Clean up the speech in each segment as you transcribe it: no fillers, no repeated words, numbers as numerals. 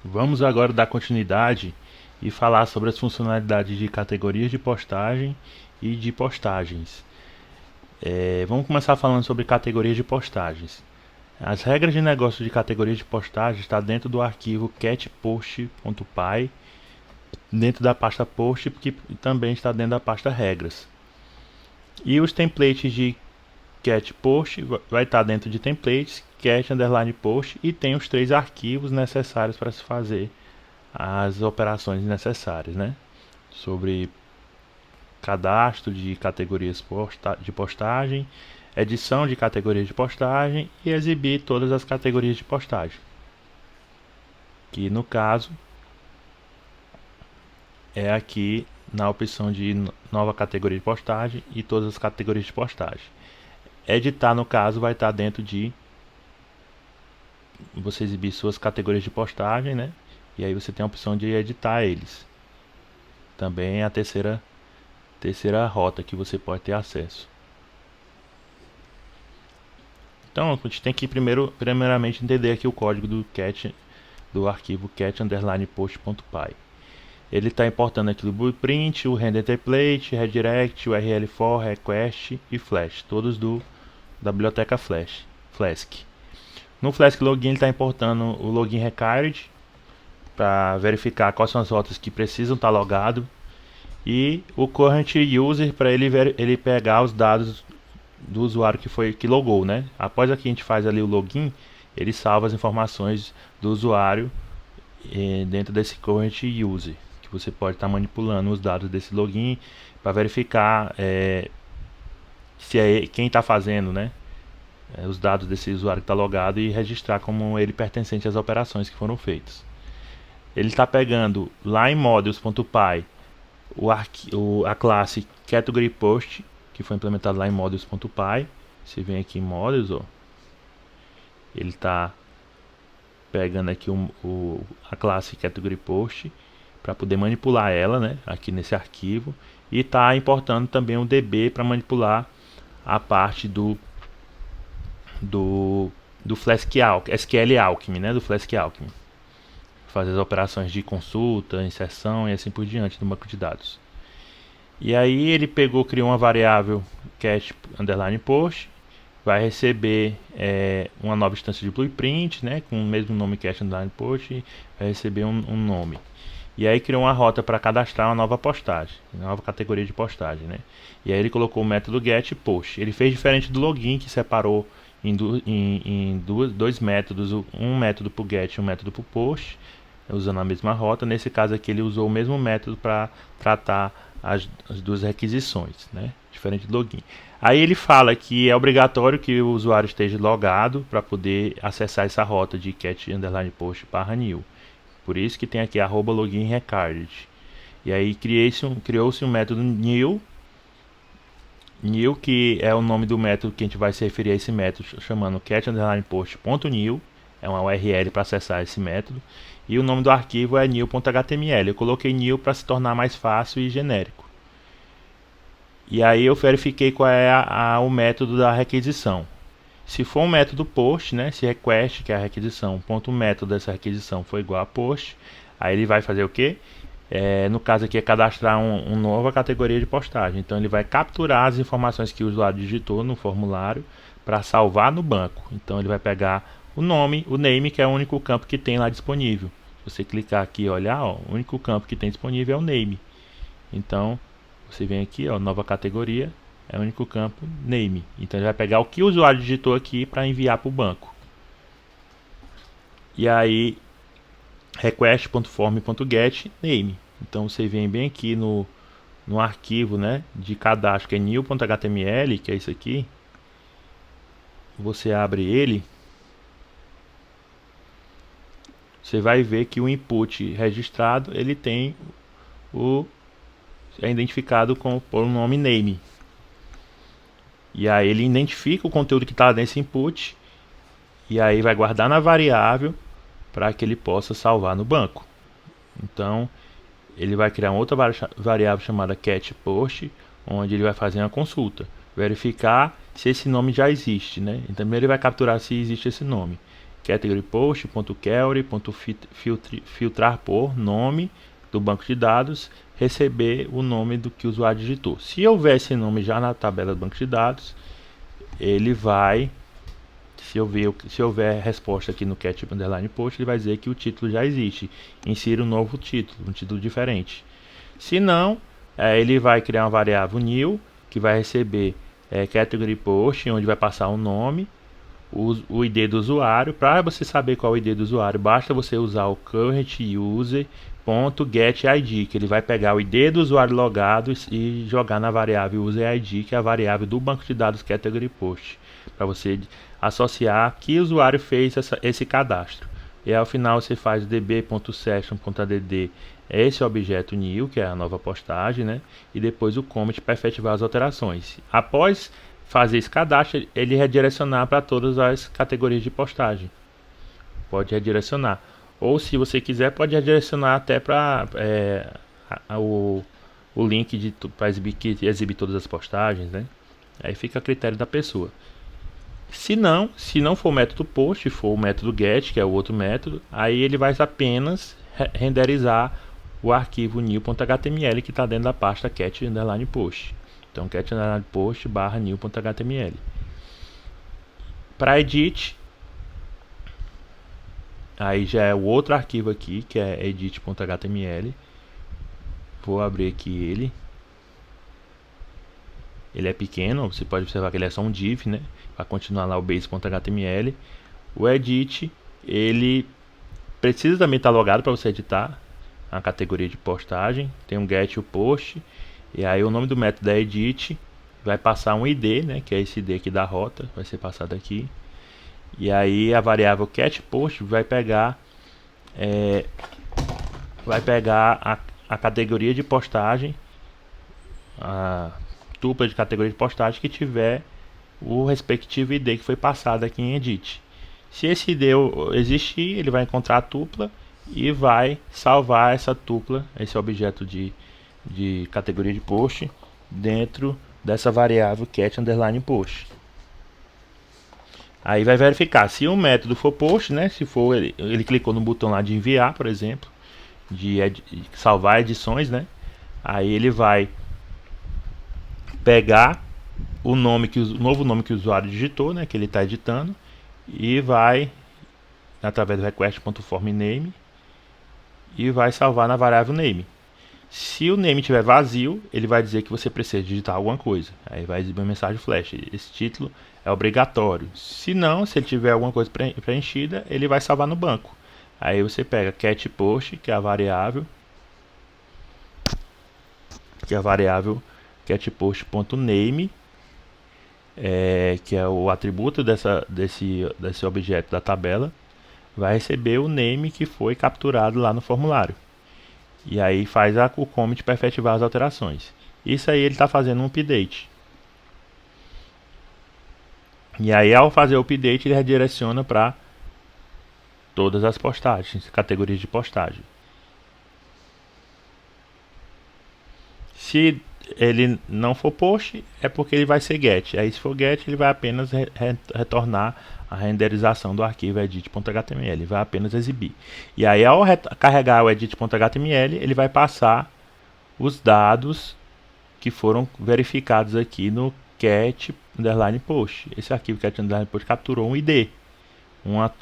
Vamos agora dar continuidade e falar sobre as funcionalidades de categorias de postagem e de postagens. Vamos começar falando sobre categorias de postagens. As regras de negócio de categorias de postagem está dentro do arquivo catpost.py, dentro da pasta post, que também está dentro da pasta regras. E os templates de catpost vai estar dentro de templates, cat_post, e tem os 3 arquivos necessários para se fazer as operações necessárias, né? Sobre cadastro de categorias de postagem, edição de categorias de postagem e exibir todas as categorias de postagem. Que no caso é aqui na opção de nova categoria de postagem e todas as categorias de postagem. Editar no caso vai estar dentro de você exibir suas categorias de postagem, né? E aí você tem a opção de editar eles. Também é a terceira rota que você pode ter acesso. Então a gente tem que primeiramente entender aqui o código do arquivo cat_post.py. Ele está importando aqui o blueprint, o render template, redirect, o url_for, request e flash, todos da biblioteca Flask. No Flask Login ele está importando o login required para verificar quais são as rotas que precisam estar logado, e o current user para ele pegar os dados do usuário que logou, né? Após que a gente faz ali o login, ele salva as informações do usuário dentro desse current user, que você pode estar manipulando os dados desse login para verificar se é quem está fazendo, né? Os dados desse usuário que está logado e registrar como ele pertencente às operações que foram feitas. Ele está pegando lá em modules.py a classe categoryPost, que foi implementado lá em modules.py. Você vem aqui em modules, ó, ele está pegando aqui a classe categoryPost para poder manipular ela, né, aqui nesse arquivo, e está importando também um DB para manipular a parte do Flask SQL Alchemy, né, do Flask Alchemy, fazer as operações de consulta, inserção e assim por diante no banco de dados. E aí ele criou uma variável cat_post, vai receber uma nova instância de blueprint, né, com o mesmo nome cat_post, vai receber um nome. E aí criou uma rota para cadastrar uma nova postagem, uma nova categoria de postagem, né? E aí ele colocou o método getPost. Ele fez diferente do login, que separou em dois métodos, um método para o get e um método para o post, usando a mesma rota. Nesse caso aqui ele usou o mesmo método para tratar as duas requisições, né? Diferente do login. Aí ele fala que é obrigatório que o usuário esteja logado para poder acessar essa rota de cat_post/new. Por isso que tem aqui @login required. E aí criou-se um método new, que é o nome do método que a gente vai se referir a esse método, chamando cat_post.new. É uma URL para acessar esse método. E o nome do arquivo é new.html. Eu coloquei new para se tornar mais fácil e genérico. E aí eu verifiquei qual é o método da requisição. Se for um método post, né, se request, que é a requisição, ponto método dessa requisição for igual a post, aí ele vai fazer o que? No caso aqui é cadastrar uma nova categoria de postagem. Então ele vai capturar as informações que o usuário digitou no formulário para salvar no banco. Então ele vai pegar o name, que é o único campo que tem lá disponível. Se você clicar aqui e olhar, ó, o único campo que tem disponível é o name. Então você vem aqui, ó, nova categoria, é o único campo name. Então ele vai pegar o que o usuário digitou aqui para enviar para o banco. E aí request.form.get name. Então você vem bem aqui no arquivo, né, de cadastro, que é new.html, que é isso aqui. Você abre ele, você vai ver que o input registrado ele tem é identificado por um nome name. E aí ele identifica o conteúdo que está nesse input e aí vai guardar na variável para que ele possa salvar no banco. Então ele vai criar uma outra variável chamada catPost, onde ele vai fazer uma consulta, verificar se esse nome já existe, né? Então ele vai capturar se existe esse nome. category post.query.filtrar por nome do banco de dados, receber o nome do que o usuário digitou. Se houver esse nome já na tabela do banco de dados, ele vai, se houver resposta aqui no cat_post, ele vai dizer que o título já existe. Insira um novo título, um título diferente. Se não, ele vai criar uma variável new, que vai receber category post, onde vai passar o nome, o ID do usuário. Para você saber qual é o ID do usuário, basta você usar o currentuser.getID, que ele vai pegar o ID do usuário logado e jogar na variável userID, que é a variável do banco de dados category post, para você associar que usuário fez esse cadastro. E ao final você faz db.session.add esse objeto new, que é a nova postagem, né? E depois o commit para efetivar as alterações. Após fazer esse cadastro, ele redirecionar para todas as categorias de postagem. Pode redirecionar. Ou se você quiser, pode redirecionar até para o link para exibir todas as postagens, né? Aí fica a critério da pessoa. Se não for o método post, for o método get, que é o outro método, aí ele vai apenas renderizar o arquivo new.html que está dentro da pasta cat_post. Então cat_post barra new.html. Para edit, aí já é o outro arquivo aqui, que é edit.html. Vou abrir aqui ele. Ele é pequeno, você pode observar que ele é só um div, né? Para continuar lá o base.html. O edit, ele precisa também estar logado para você editar a categoria de postagem. Tem um get e o post. E aí o nome do método é edit. Vai passar um ID, né? Que é esse ID aqui da rota. Vai ser passado aqui. E aí a variável getPost vai pegar a categoria de postagem, a tupla de categoria de postagem que tiver o respectivo ID que foi passado aqui em edit. Se esse ID existir, ele vai encontrar a tupla e vai salvar essa tupla, esse objeto de categoria de post, dentro dessa variável cat_post. Aí vai verificar se o método for post, né? Se for, ele clicou no botão lá de enviar, por exemplo, de salvar edições, né? Aí ele vai pegar o novo nome que o usuário digitou, né? Que ele está editando, e vai através do request.formName e vai salvar na variável name. Se o name estiver vazio, ele vai dizer que você precisa digitar alguma coisa. Aí vai exibir uma mensagem flash. Esse título é obrigatório. Se não, se ele tiver alguma coisa preenchida, ele vai salvar no banco. Aí você pega getPost, que é a variável getPost.name, que é o atributo desse objeto da tabela, vai receber o name que foi capturado lá no formulário. E aí faz o commit para efetivar as alterações. Isso aí ele está fazendo um update. E aí ao fazer o update ele redireciona para todas as postagens, categorias de postagem. Se ele não for post, é porque ele vai ser get. Aí se for get, ele vai apenas retornar a renderização do arquivo edit.html, ele vai apenas exibir. E aí ao carregar o edit.html, ele vai passar os dados que foram verificados aqui no cat_post. Esse arquivo cat_post capturou um ID,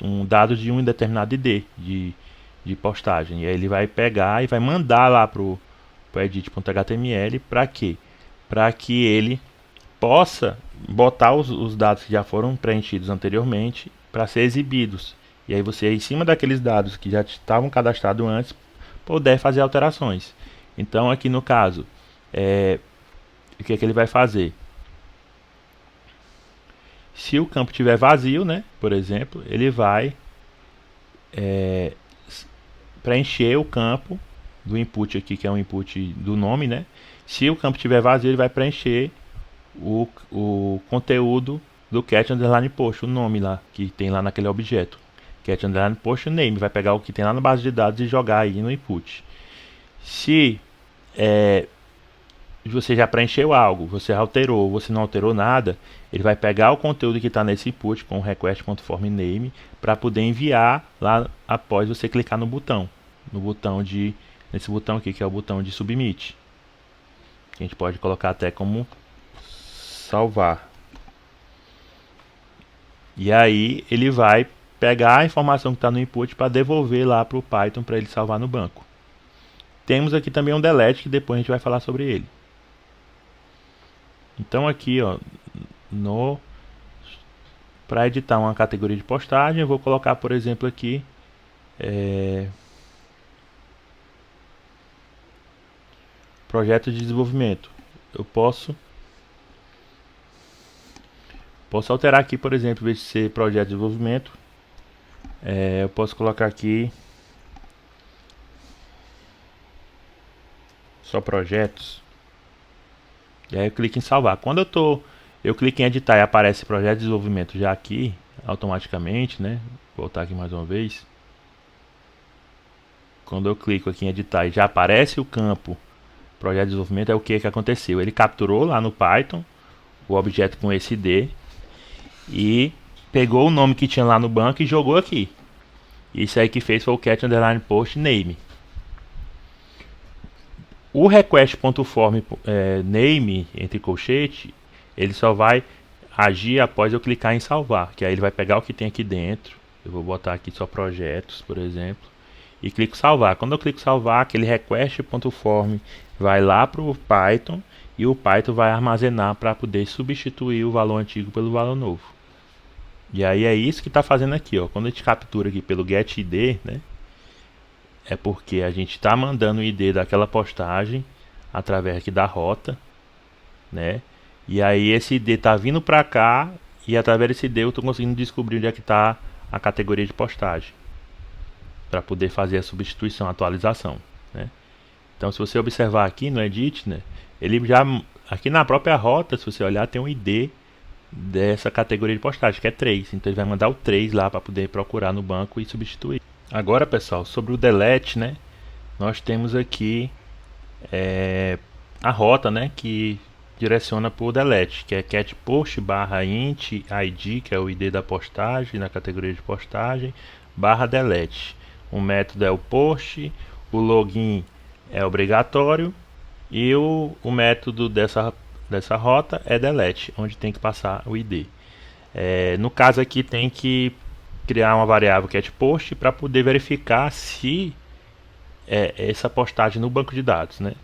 um dado de um determinado ID de postagem. E aí ele vai pegar e vai mandar lá para o edit.html para quê? Para que ele possa botar os dados que já foram preenchidos anteriormente para ser exibidos. E aí você, em cima daqueles dados que já estavam cadastrados antes, poder fazer alterações. Então aqui no caso, o que é que ele vai fazer? Se o campo estiver vazio, né, por exemplo, ele vai preencher o campo do input aqui, que é o input do nome, né? Se o campo estiver vazio, ele vai preencher o conteúdo do cat_post, o nome lá que tem lá naquele objeto. Cat_post name, vai pegar o que tem lá na base de dados e jogar aí no input. Se você já preencheu algo, você alterou, você não alterou nada, ele vai pegar o conteúdo que está nesse input com o request.formName para poder enviar lá após você clicar no botão, nesse botão aqui que é o botão de submit. A gente pode colocar até como salvar. E aí ele vai pegar a informação que está no input para devolver lá para o Python para ele salvar no banco. Temos aqui também um delete que depois a gente vai falar sobre ele. Então aqui, ó, para editar uma categoria de postagem, eu vou colocar, por exemplo, aqui projeto de desenvolvimento. Eu posso alterar aqui, por exemplo, em vez de ser projeto de desenvolvimento, eu posso colocar aqui só projetos. E aí eu clico em salvar. Quando eu clico em editar e aparece projeto de desenvolvimento já aqui, automaticamente, né? Vou voltar aqui mais uma vez. Quando eu clico aqui em editar e já aparece o campo projeto de desenvolvimento, é o que aconteceu. Ele capturou lá no Python o objeto com esse ID e pegou o nome que tinha lá no banco e jogou aqui. Isso aí que fez foi o catch underline post name. O request.form name, entre colchete, ele só vai agir após eu clicar em salvar, que aí ele vai pegar o que tem aqui dentro. Eu vou botar aqui só projetos, por exemplo, e clico salvar. Quando eu clico salvar, aquele request.form vai lá para o Python e o Python vai armazenar para poder substituir o valor antigo pelo valor novo. E aí é isso que está fazendo aqui, ó. Quando a gente captura aqui pelo getID, né? É porque a gente está mandando o ID daquela postagem através aqui da rota, né? E aí esse ID está vindo para cá e através desse ID eu estou conseguindo descobrir onde é que está a categoria de postagem para poder fazer a substituição, a atualização, né? Então, se você observar aqui no Edit, né? Ele já aqui na própria rota, se você olhar, tem um ID dessa categoria de postagem que é 3. Então ele vai mandar o 3 lá para poder procurar no banco e substituir. Agora, pessoal, sobre o delete, né? Nós temos aqui a rota, né? Que direciona para o delete, que é catPost barra int id, que é o ID da postagem, na categoria de postagem, barra delete. O método é o post, o login é obrigatório e o método dessa rota é delete, onde tem que passar o ID. No caso aqui tem que criar uma variável catPost para poder verificar se essa postagem no banco de dados, né?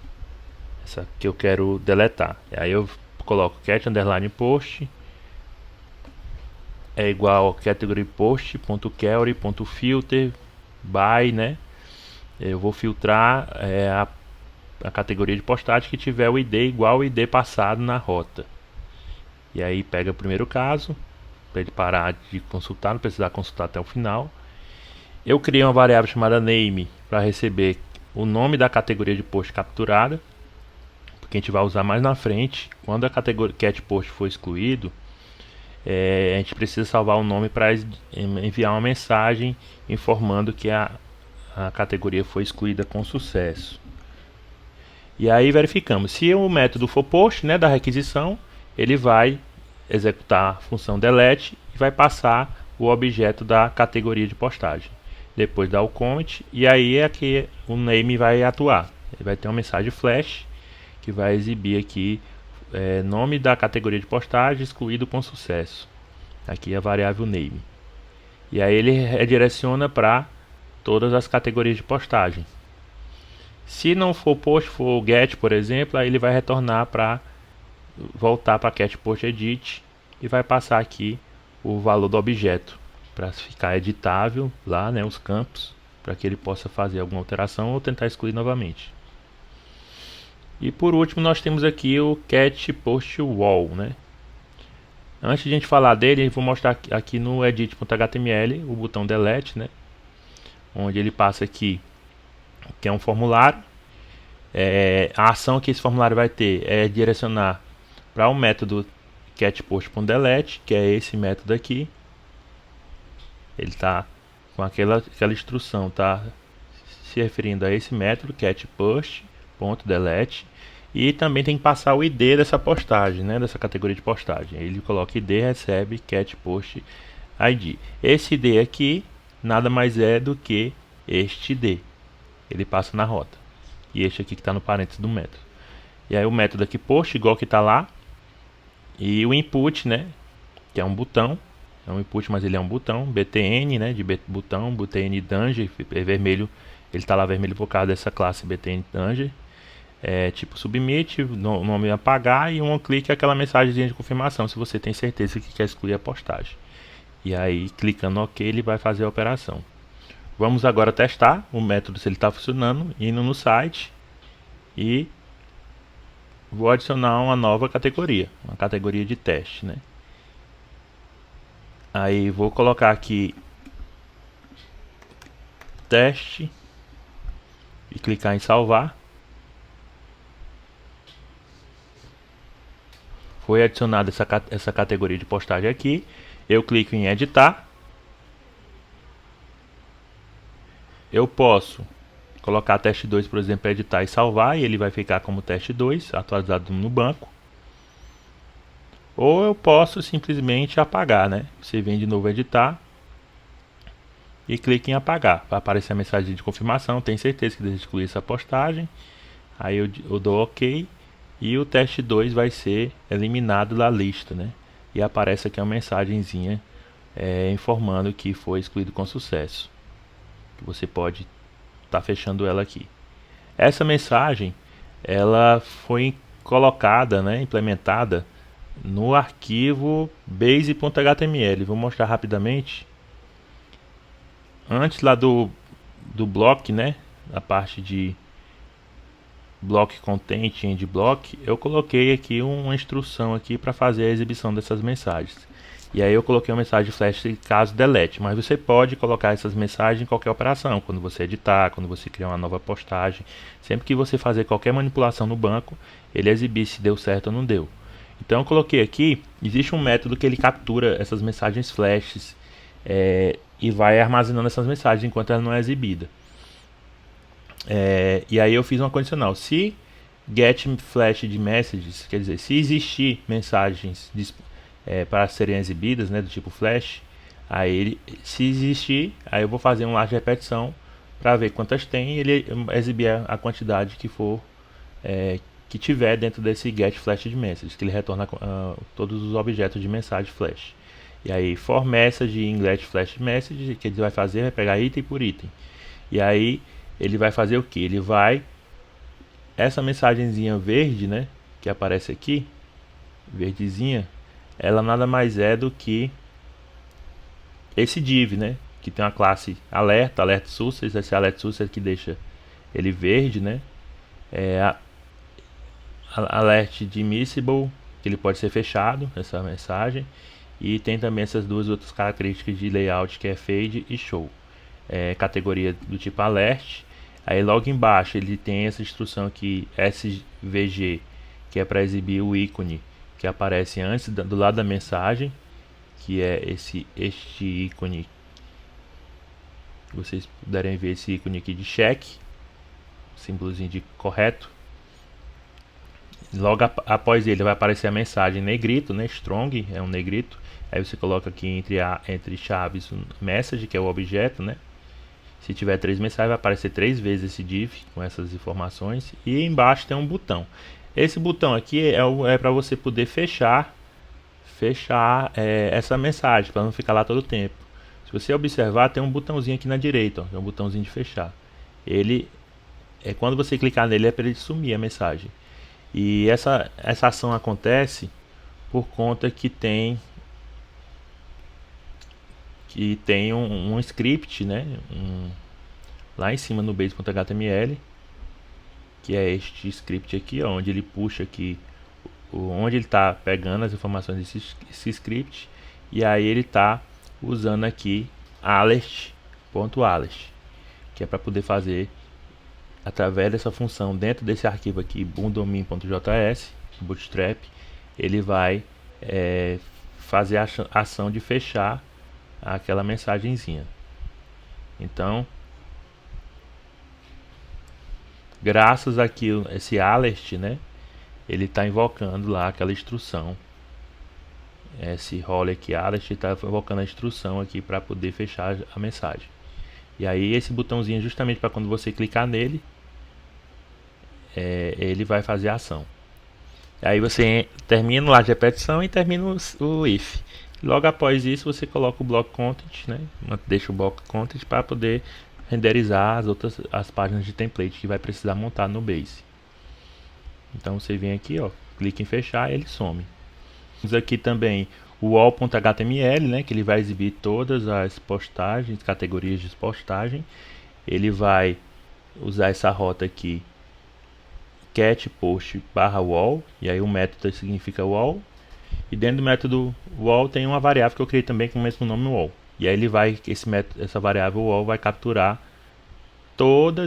Essa que eu quero deletar. Aí eu coloco cat underline post é igual a category post.query.filter by, né? Eu vou filtrar a categoria de postagem que tiver o ID igual ao ID passado na rota. E aí pega o primeiro caso, para ele parar de consultar, não precisar consultar até o final. Eu criei uma variável chamada name para receber o nome da categoria de post capturada, porque a gente vai usar mais na frente. Quando a categoria catPost for excluído, a gente precisa salvar o nome para enviar uma mensagem informando que a categoria foi excluída com sucesso. E aí verificamos, se o método for post, né, da requisição, ele vai executar a função delete e vai passar o objeto da categoria de postagem. Depois dá o comment e aí é que o name vai atuar. Ele vai ter uma mensagem flash que vai exibir aqui nome da categoria de postagem excluído com sucesso. Aqui é a variável name. E aí ele redireciona para todas as categorias de postagem. Se não for post, for get, por exemplo, aí ele vai retornar para voltar para catPost edit e vai passar aqui o valor do objeto para ficar editável lá, né, os campos, para que ele possa fazer alguma alteração ou tentar excluir novamente. E por último nós temos aqui o catPost wall, né? Antes de a gente falar dele, eu vou mostrar aqui no edit.html o botão delete, né? Onde ele passa aqui que é um formulário. A ação que esse formulário vai ter é direcionar para o método catPost.delete, que é esse método aqui. Ele está com aquela instrução, tá se referindo a esse método catPost.delete. E também tem que passar o ID dessa postagem, né, dessa categoria de postagem. Ele coloca ID recebe cat post ID. Esse ID aqui nada mais é do que este ID. Ele passa na rota. E este aqui que está no parênteses do método. E aí o método aqui post igual que está lá. E o input, né, que é um botão. É um input, mas ele é um botão. BTN, né, de botão. BTN Danger, é vermelho. Ele está lá vermelho por causa dessa classe BTN Danger. Tipo submit, nome apagar e um clique aquela mensagem de confirmação se você tem certeza que quer excluir a postagem. E aí clicando OK ele vai fazer a operação. Vamos agora testar o método se ele está funcionando, indo no site e vou adicionar uma nova categoria, uma categoria de teste, né? Aí vou colocar aqui teste e clicar em salvar. Foi adicionada essa categoria de postagem aqui. Eu clico em editar. Eu posso colocar teste 2, por exemplo, para editar e salvar, e ele vai ficar como teste 2, atualizado no banco. Ou eu posso simplesmente apagar, né? Você vem de novo editar e clica em apagar. Vai aparecer a mensagem de confirmação, tem certeza que deseja excluir essa postagem. Aí eu dou OK e o teste 2 vai ser eliminado da lista, né? E aparece aqui uma mensagenzinha informando que foi excluído com sucesso. Você pode estar fechando ela aqui. Essa mensagem ela foi colocada, né, implementada no arquivo base.html. Vou mostrar rapidamente. Antes lá do block, né, a parte de block content end block, eu coloquei aqui uma instrução aqui para fazer a exibição dessas mensagens. E aí eu coloquei uma mensagem flash caso delete, mas você pode colocar essas mensagens em qualquer operação, quando você editar, quando você criar uma nova postagem, sempre que você fazer qualquer manipulação no banco, ele exibir se deu certo ou não deu. Então eu coloquei aqui, existe um método que ele captura essas mensagens flashes e vai armazenando essas mensagens enquanto ela não é exibida. E aí eu fiz uma condicional, se get flash de messages, quer dizer, se existir mensagens para serem exibidas, né, do tipo flash, aí se existir, aí eu vou fazer um lar de repetição para ver quantas tem e ele exibir a quantidade que for que tiver dentro desse get flash de messages, que ele retorna todos os objetos de mensagem flash. E aí for message em get flash message, que ele vai fazer, vai pegar item por item. E aí ele vai fazer o que? Ele vai essa mensagenzinha verde, né, que aparece aqui, verdezinha, ela nada mais é do que esse div, né, que tem uma classe alerta, alert sources, esse alert sources que deixa ele verde, né, alert dismissible, que ele pode ser fechado, essa mensagem, e tem também essas duas outras características de layout que é fade e show. Categoria do tipo alert. Aí logo embaixo ele tem essa instrução aqui SVG, que é para exibir o ícone que aparece antes do lado da mensagem, que é este ícone. Vocês puderem ver esse ícone aqui de check, símbolozinho de correto. Logo após ele vai aparecer a mensagem negrito, né, strong, é um negrito. Aí você coloca aqui entre chaves message, que é o objeto, né. Se tiver 3 mensagens vai aparecer 3 vezes esse div com essas informações. E embaixo tem um botão. Esse botão aqui é para você poder fechar essa mensagem, para não ficar lá todo o tempo. Se você observar, tem um botãozinho aqui na direita, ó, é um botãozinho de fechar. Ele quando você clicar nele é para ele sumir a mensagem. E essa ação acontece por conta que tem um script, né, lá em cima no base.html, que é este script aqui, ó, onde ele puxa aqui onde ele está pegando as informações desse script, e aí ele está usando aqui alert.alert, que é para poder fazer através dessa função dentro desse arquivo aqui bundomin.js, bootstrap, ele vai fazer a ação de fechar aquela mensagenzinha. Então, graças aqui esse alert, né, ele está invocando lá aquela instrução. Esse role aqui, Alice, está invocando a instrução aqui para poder fechar a mensagem. E aí esse botãozinho é justamente para quando você clicar nele, ele vai fazer a ação. Aí você termina lá de repetição e termina o if. Logo após isso você coloca o block content, né? Deixa o block content para poder renderizar as páginas de template que vai precisar montar no Base. Então você vem aqui, ó, clica em fechar e ele some. Temos aqui também o all.html, né, que ele vai exibir todas as postagens, categorias de postagem. Ele vai usar essa rota aqui, cat post barra wall, e aí o método significa wall. E dentro do método wall tem uma variável que eu criei também com o mesmo nome wall. E aí ele vai, essa variável wall vai capturar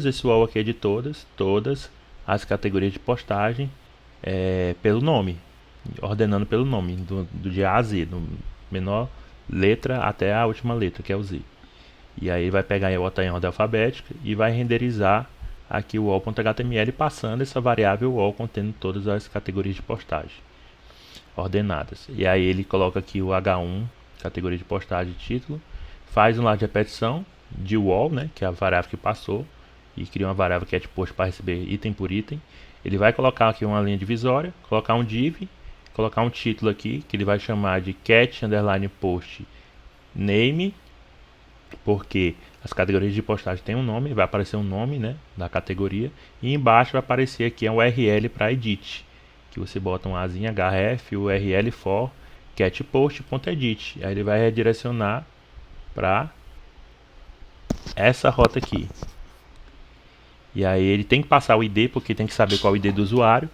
esse wall aqui é de todas as categorias de postagem pelo nome, ordenando pelo nome, do de A a Z, do menor letra até a última letra, que é o Z. E aí vai pegar e botar em ordem alfabética e vai renderizar aqui o wall.html passando essa variável wall contendo todas as categorias de postagem ordenadas. E aí ele coloca aqui o H1, categoria de postagem título, faz um lá de repetição de wall, né, que é a variável que passou, e cria uma variável cat post para receber item por item. Ele vai colocar aqui uma linha divisória, colocar um div, colocar um título aqui que ele vai chamar de cat underline post name, porque as categorias de postagem têm um nome, vai aparecer um nome, né, da categoria, e embaixo vai aparecer aqui um URL para edit, que você bota um azinho href url for catpost.edit, aí ele vai redirecionar para essa rota aqui. E aí ele tem que passar o ID, porque tem que saber qual é o ID do usuário,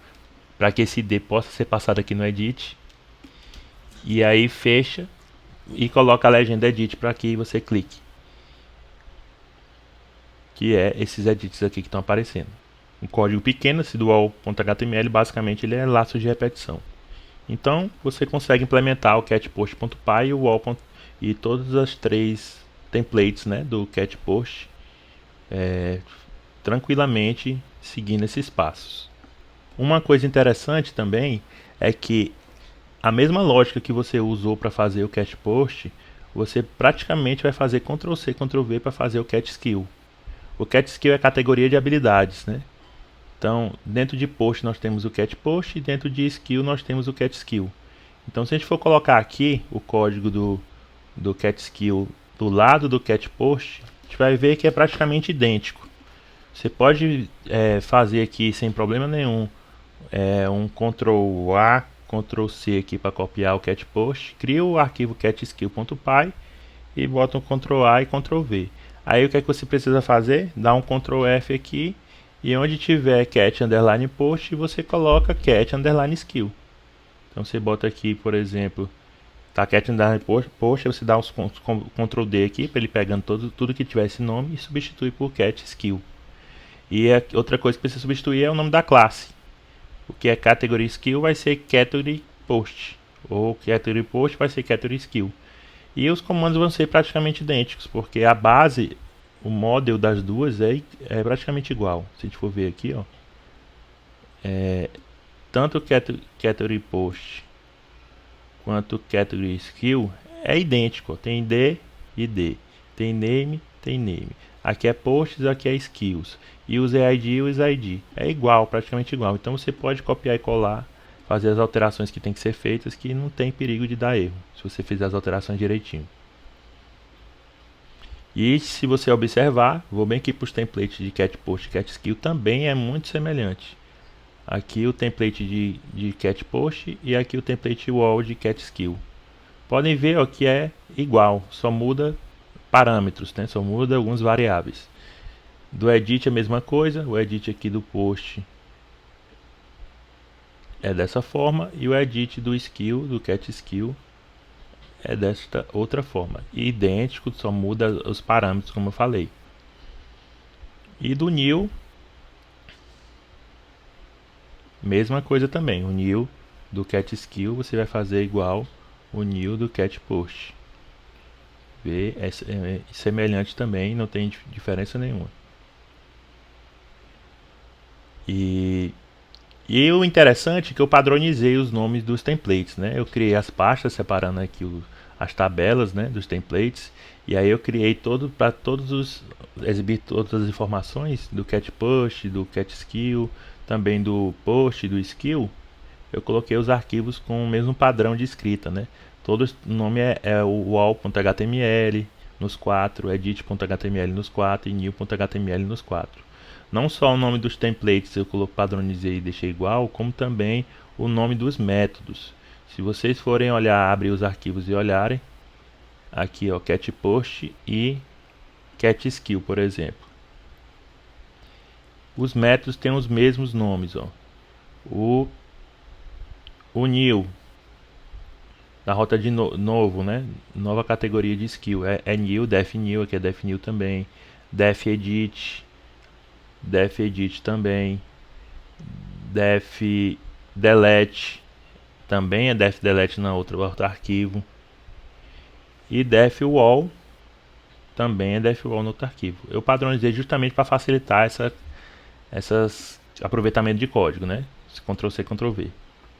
para que esse ID possa ser passado aqui no edit. E aí fecha e coloca a legenda edit para que você clique, que é esses edits aqui que estão aparecendo. Um código pequeno, esse do all.html, basicamente ele é laço de repetição. Então você consegue implementar o catpost.py e o wall. E todas as três templates, né, do catpost tranquilamente seguindo esses passos. Uma coisa interessante também é que a mesma lógica que você usou para fazer o catpost, você praticamente vai fazer Ctrl+C, Ctrl+V para fazer o catskill. O catskill é a categoria de habilidades, né? Então, dentro de post nós temos o catpost e dentro de skill nós temos o catskill. Então, se a gente for colocar aqui o código do catskill do lado do catpost, a gente vai ver que é praticamente idêntico. Você pode fazer aqui sem problema nenhum um Ctrl+A, Ctrl+C aqui para copiar o catpost, cria o arquivo catskill.py e bota um Ctrl+A e Ctrl+V. Aí o que é que você precisa fazer? Dá um Ctrl+F aqui e onde tiver cat underline post você coloca cat underline skill. Então você bota aqui, por exemplo, tá cat underline post, você dá uns Ctrl D aqui para ele pegando tudo que tiver esse nome e substitui por cat skill. E outra coisa que precisa substituir é o nome da classe. O que é category skill vai ser category post, ou category post vai ser category skill. E os comandos vão ser praticamente idênticos, porque a base, o model das duas é praticamente igual. Se a gente for ver aqui, ó, tanto category post quanto category skill é idêntico. Tem D e D, tem name, tem name. Aqui é posts, aqui é skills. E os EID e os ID. É igual, praticamente igual. Então você pode copiar e colar, fazer as alterações que tem que ser feitas, que não tem perigo de dar erro, se você fizer as alterações direitinho. E se você observar, vou bem aqui para os templates de catpost e catskill, também é muito semelhante. Aqui o template de catpost e aqui o template wall de catskill. Podem ver ó, que é igual, só muda parâmetros, né? Só muda algumas variáveis. Do edit é a mesma coisa, o edit aqui do post é dessa forma e o edit do skill, do catskill, é desta outra forma. E idêntico, só muda os parâmetros, como eu falei. E do new, mesma coisa também. O new do catskill você vai fazer igual o new do catpost. É semelhante também, não tem diferença nenhuma. E E o interessante é que eu padronizei os nomes dos templates, né? Eu criei as pastas separando aqui as tabelas, né, dos templates. E aí eu criei todo para exibir todas as informações do cat push, do cat skill, também do post, do skill. Eu coloquei os arquivos com o mesmo padrão de escrita, né? Todo o nome é o wall.html nos 4, edit.html nos 4 e new.html nos 4. Não só o nome dos templates eu padronizei e deixei igual, como também o nome dos métodos. Se vocês forem olhar, abrir os arquivos e olharem, aqui ó, cat post e cat skill, por exemplo. Os métodos têm os mesmos nomes, ó. O new da rota de novo, né? Nova categoria de skill é new, def new, aqui é def new também, def edit também, def delete também é def delete na outro arquivo, e def wall também é def wall no outro arquivo. Eu padronizei justamente para facilitar essas aproveitamento de código, né? Ctrl C, Ctrl V.